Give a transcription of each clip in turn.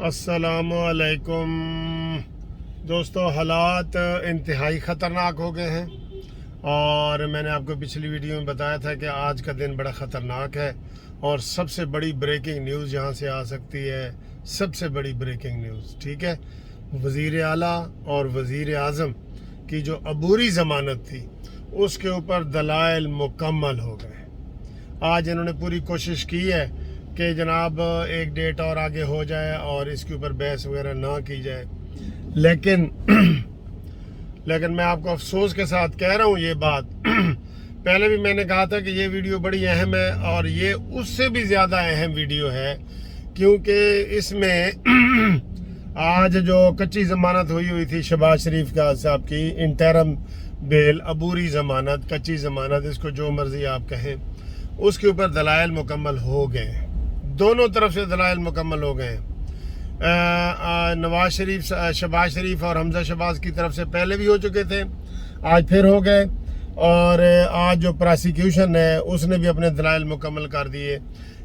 السلام علیکم دوستو، حالات انتہائی خطرناک ہو گئے ہیں اور میں نے آپ کو پچھلی ویڈیو میں بتایا تھا کہ آج کا دن بڑا خطرناک ہے اور سب سے بڑی بریکنگ نیوز یہاں سے آ سکتی ہے. سب سے بڑی بریکنگ نیوز، ٹھیک ہے، وزیر اعلیٰ اور وزیر اعظم کی جو عبوری ضمانت تھی اس کے اوپر دلائل مکمل ہو گئے. آج انہوں نے پوری کوشش کی ہے کہ جناب ایک ڈیٹ اور آگے ہو جائے اور اس کے اوپر بحث وغیرہ نہ کی جائے، لیکن میں آپ کو افسوس کے ساتھ کہہ رہا ہوں یہ بات. پہلے بھی میں نے کہا تھا کہ یہ ویڈیو بڑی اہم ہے اور یہ اس سے بھی زیادہ اہم ویڈیو ہے کیونکہ اس میں آج جو کچی ضمانت ہوئی تھی شہباز شریف صاحب کی انٹرم بیل، عبوری ضمانت، کچی ضمانت، اس کو جو مرضی آپ کہیں، اس کے اوپر دلائل مکمل ہو گئے. دونوں طرف سے دلائل مکمل ہو گئے. نواز شریف، شہباز شریف اور حمزہ شہباز کی طرف سے پہلے بھی ہو چکے تھے، آج پھر ہو گئے. اور آج جو پراسیکیوشن ہے اس نے بھی اپنے دلائل مکمل کر دیے.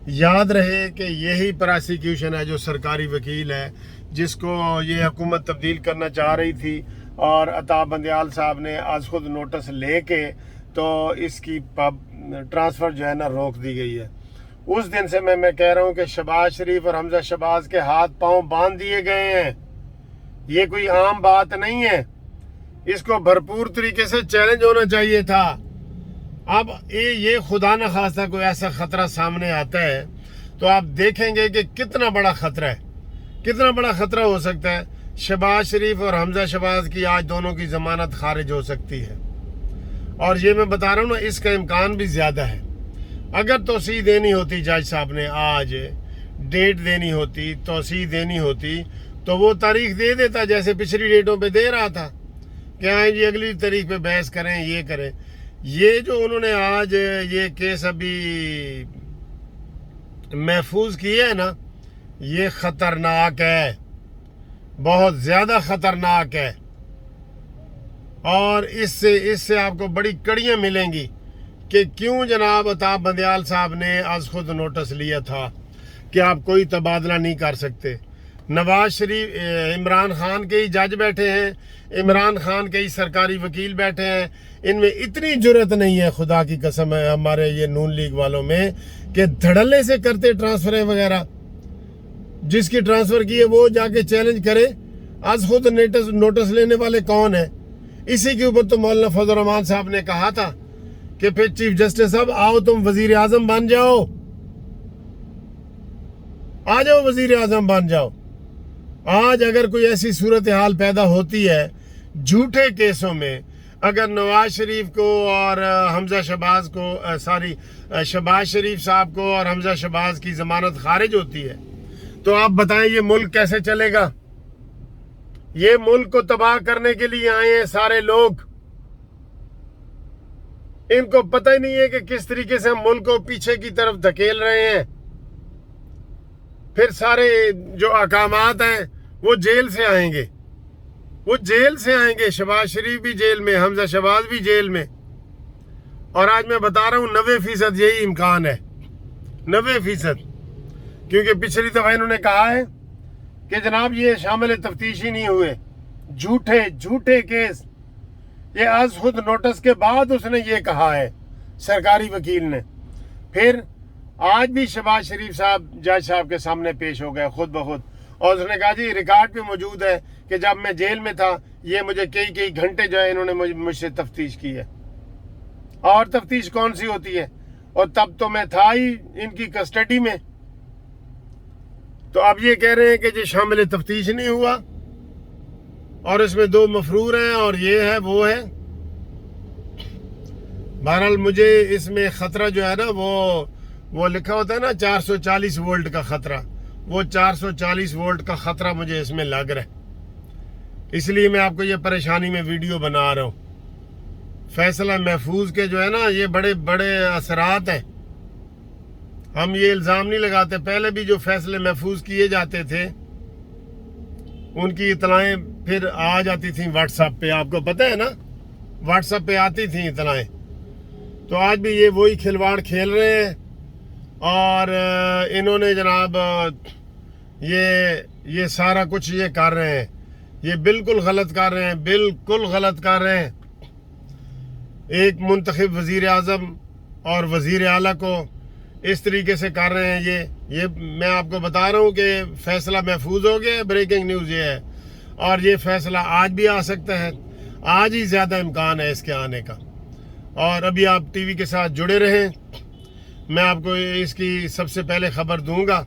یاد رہے کہ یہی پراسیکیوشن ہے جو سرکاری وکیل ہے جس کو یہ حکومت تبدیل کرنا چاہ رہی تھی اور عطا بندیال صاحب نے آج خود نوٹس لے کے تو اس کی ٹرانسفر جو ہے نا روک دی گئی ہے. اس دن سے میں کہہ رہا ہوں کہ شہباز شریف اور حمزہ شہباز کے ہاتھ پاؤں باندھ دیے گئے ہیں. یہ کوئی عام بات نہیں ہے، اس کو بھرپور طریقے سے چیلنج ہونا چاہیے تھا. اب یہ خدا نہ خواستہ کوئی ایسا خطرہ سامنے آتا ہے تو آپ دیکھیں گے کہ کتنا بڑا خطرہ ہے، کتنا بڑا خطرہ ہو سکتا ہے. شہباز شریف اور حمزہ شہباز کی آج دونوں کی ضمانت خارج ہو سکتی ہے اور یہ میں بتا رہا ہوں نا، اس کا امکان بھی زیادہ ہے. اگر توسیع دینی ہوتی جج صاحب نے، آج ڈیٹ دینی ہوتی، توسیع دینی ہوتی تو وہ تاریخ دے دیتا جیسے پچھلی ڈیٹوں پہ دے رہا تھا کہ آئیں جی اگلی تاریخ پہ بحث کریں، یہ کریں. یہ جو انہوں نے آج یہ کیس ابھی محفوظ کیا ہے نا، یہ خطرناک ہے، بہت زیادہ خطرناک ہے. اور اس سے آپ کو بڑی کڑیاں ملیں گی کہ کیوں جناب عطا بندیال صاحب نے آج خود نوٹس لیا تھا کہ آپ کوئی تبادلہ نہیں کر سکتے. نواز شریف، عمران خان کے ہی جج بیٹھے ہیں، عمران خان کے ہی سرکاری وکیل بیٹھے ہیں. ان میں اتنی جرت نہیں ہے، خدا کی قسم ہے ہمارے یہ نون لیگ والوں میں، کہ دھڑلے سے کرتے ٹرانسفر وغیرہ. جس کی ٹرانسفر کی ہے وہ جا کے چیلنج کرے. آج خود نوٹس لینے والے کون ہیں؟ اسی کے اوپر تو مولانا فضل الرحمان صاحب نے کہا تھا کہ پھر چیف جسٹس صاحب آؤ تم وزیر اعظم بن جاؤ، آ جاؤ وزیر اعظم بن جاؤ. آج اگر کوئی ایسی صورتحال پیدا ہوتی ہے جھوٹے کیسوں میں، اگر نواز شریف کو اور حمزہ شہباز کو شہباز شریف صاحب کو اور حمزہ شہباز کی ضمانت خارج ہوتی ہے تو آپ بتائیں یہ ملک کیسے چلے گا؟ یہ ملک کو تباہ کرنے کے لیے آئے ہیں سارے لوگ. ان کو پتہ ہی نہیں ہے کہ کس طریقے سے ہم ملک کو پیچھے کی طرف دھکیل رہے ہیں. پھر سارے جو احکامات ہیں وہ جیل سے آئیں گے، وہ جیل سے آئیں گے. شہباز شریف بھی جیل میں، حمزہ شہباز بھی جیل میں. اور آج میں بتا رہا ہوں 90% یہی امکان ہے، 90%. کیونکہ پچھلی دفعہ انہوں نے کہا ہے کہ جناب یہ شامل تفتیش ہی نہیں ہوئے، جھوٹے کیس. یہ آج خود نوٹس کے بعد اس نے یہ کہا ہے سرکاری وکیل نے. پھر آج بھی شہباز شریف صاحب جج صاحب کے سامنے پیش ہو گئے خود بخود اور اس نے کہا جی ریکارڈ پہ موجود ہے کہ جب میں جیل میں تھا یہ مجھے کئی گھنٹے جو ہے انہوں نے مجھ سے تفتیش کی ہے. اور تفتیش کون سی ہوتی ہے؟ اور تب تو میں تھا ہی ان کی کسٹڈی میں. تو اب یہ کہہ رہے ہیں کہ جی شامل تفتیش نہیں ہوا اور اس میں 2 مفرور ہیں اور یہ ہے وہ ہے. بہرحال مجھے اس میں خطرہ جو ہے نا وہ لکھا ہوتا ہے نا 440 وولٹ کا خطرہ، وہ 440 وولٹ کا خطرہ مجھے اس میں لگ رہا ہے. اس لیے میں آپ کو یہ پریشانی میں ویڈیو بنا رہا ہوں. فیصلہ محفوظ کے جو ہے نا یہ بڑے بڑے اثرات ہیں. ہم یہ الزام نہیں لگاتے، پہلے بھی جو فیصلے محفوظ کیے جاتے تھے ان کی اطلاعیں پھر آ جاتی تھیں واٹس ایپ پہ. آپ کو پتہ ہے نا واٹس ایپ پہ آتی تھیں اطلاعیں. تو آج بھی یہ وہی کھلواڑ کھیل رہے ہیں اور انہوں نے جناب یہ یہ سارا کچھ یہ کر رہے ہیں، یہ بالکل غلط کر رہے ہیں، بالکل غلط کر رہے ہیں۔ ایک منتخب وزیر اعظم اور وزیر اعلیٰ کو اس طریقے سے کر رہے ہیں۔ یہ میں آپ کو بتا رہا ہوں کہ فیصلہ محفوظ ہو گیا ہے، بریکنگ نیوز یہ ہے، اور یہ فیصلہ آج بھی آ سکتا ہے، آج ہی زیادہ امکان ہے اس کے آنے کا۔ اور ابھی آپ ٹی وی کے ساتھ جڑے رہیں، میں آپ کو اس کی سب سے پہلے خبر دوں گا۔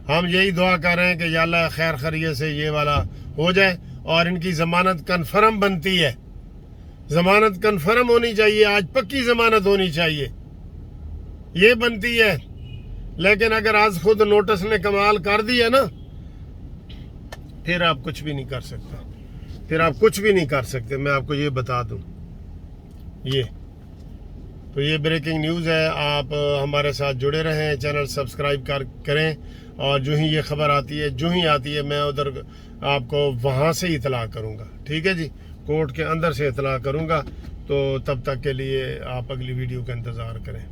ہم یہی دعا کر رہے ہیں کہ یا اللہ خیر خیریت سے یہ والا ہو جائے اور ان کی ضمانت کنفرم بنتی ہے، ضمانت کنفرم ہونی چاہیے، آج پکی ضمانت ہونی چاہیے، یہ بنتی ہے۔ لیکن اگر آج خود نوٹس نے کمال کر دیا نا، پھر آپ کچھ بھی نہیں کر سکتے، پھر آپ کچھ بھی نہیں کر سکتے، میں آپ کو یہ بتا دوں۔ تو یہ بریکنگ نیوز ہے، آپ ہمارے ساتھ جڑے رہیں، چینل سبسکرائب کریں، اور جو ہی یہ خبر آتی ہے، جو ہی آتی ہے، میں ادھر آپ کو وہاں سے اطلاع کروں گا، ٹھیک ہے جی، کورٹ کے اندر سے اطلاع کروں گا۔ تو تب تک کے لیے آپ اگلی ویڈیو کا انتظار کریں۔